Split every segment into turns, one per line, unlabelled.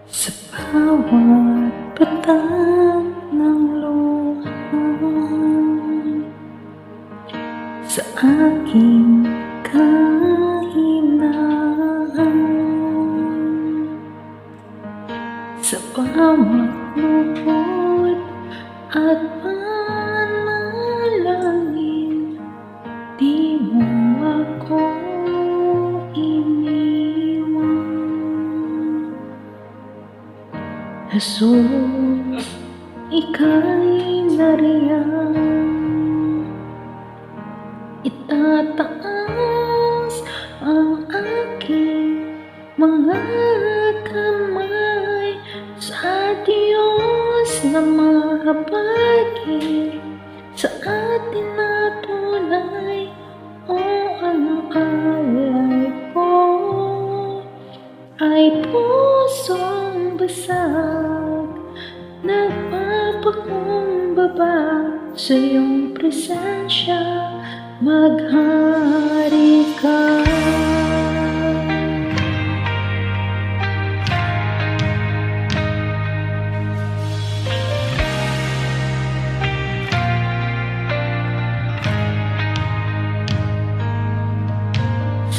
Sa bawat patak ng luha sa aking kahinaan, sa bawat lungkot at panalangin, di mo ako iniwan. Jesus, ika'y nariyan, itataas ang aking mga kamay sa Diyos na makapagil sa atin na tunay. O ang alay ko ay pusong basag, nagpapakumbaba sa iyong presensya, maghari ka.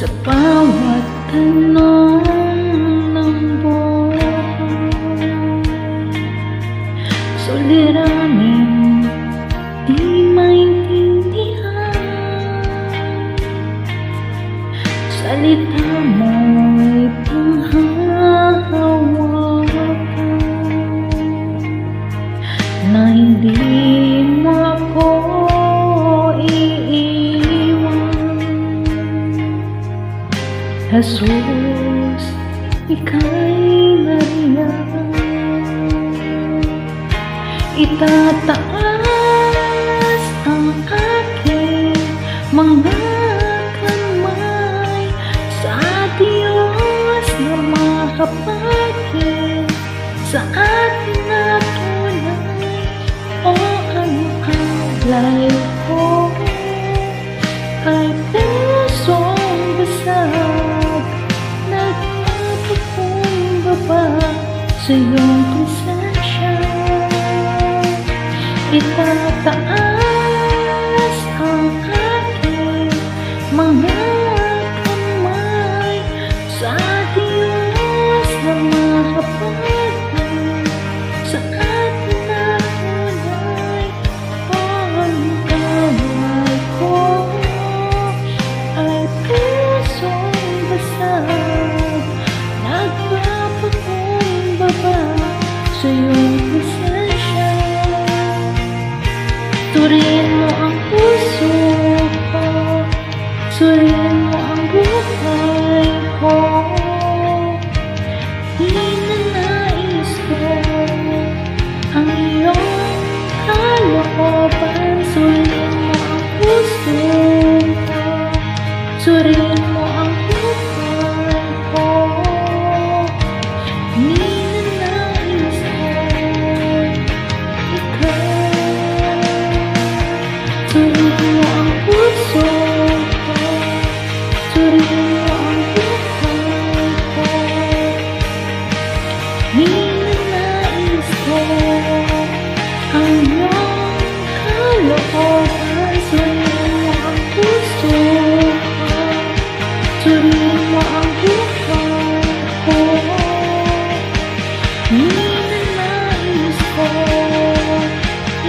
Sa bawat tanong ng buhay, suliranin, di maintindihan, salita mo'y panghahawakan, na hindi mo ako Jesus, ika'y nariyan, itataas ang aking mga kamay sa Diyos na makapagil sa atin na tunay. O ang alay ko ay pusong basag, nagpapakumbaba sa iyong presensya, itataas ang aking mga kamay sa Diyos na makapagil sa atin na tunay. O ang alay ko ay pusong basag, nagpapakumbaba sa iyong presensya. Suriin mo ang puso ko, suriin mo ang buhay ko, ninanais ko ang iyong kalooban. Suriin mo ang puso ko, suriin mo ang buhay ko, ninanais ko ikaw. Suriin mo ang puso ko, suriin mo ang buhay ko, ninanais ko ang iyong kalooban. Suriin mo ang puso ko, suriin mo ang buhay ko, ninanais ko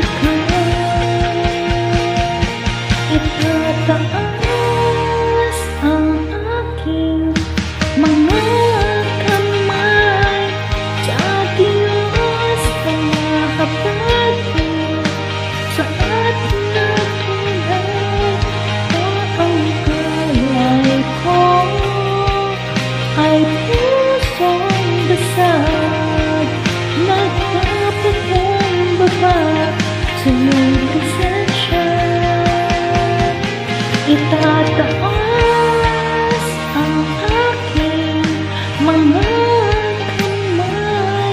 ikaw. Itataas ang aking mga kamay sa Diyos na makapagil sa atin na tunay. O ang alay ko ay pusong basag, nagpapakumbaba sa iyong presensya, itataas ang aking mga kamay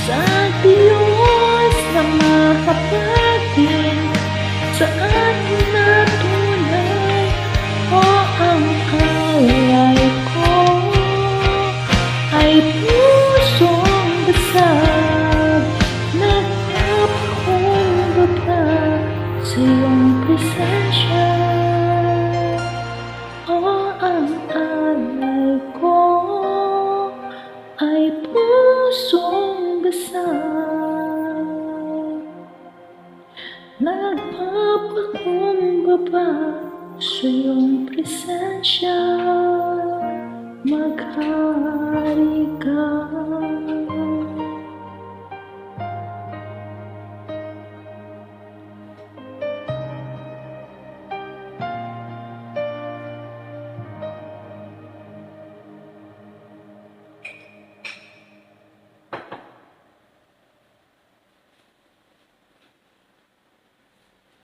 sa Diyos na makapagil sa atin na tunay. O ang alay ko lumikha ka.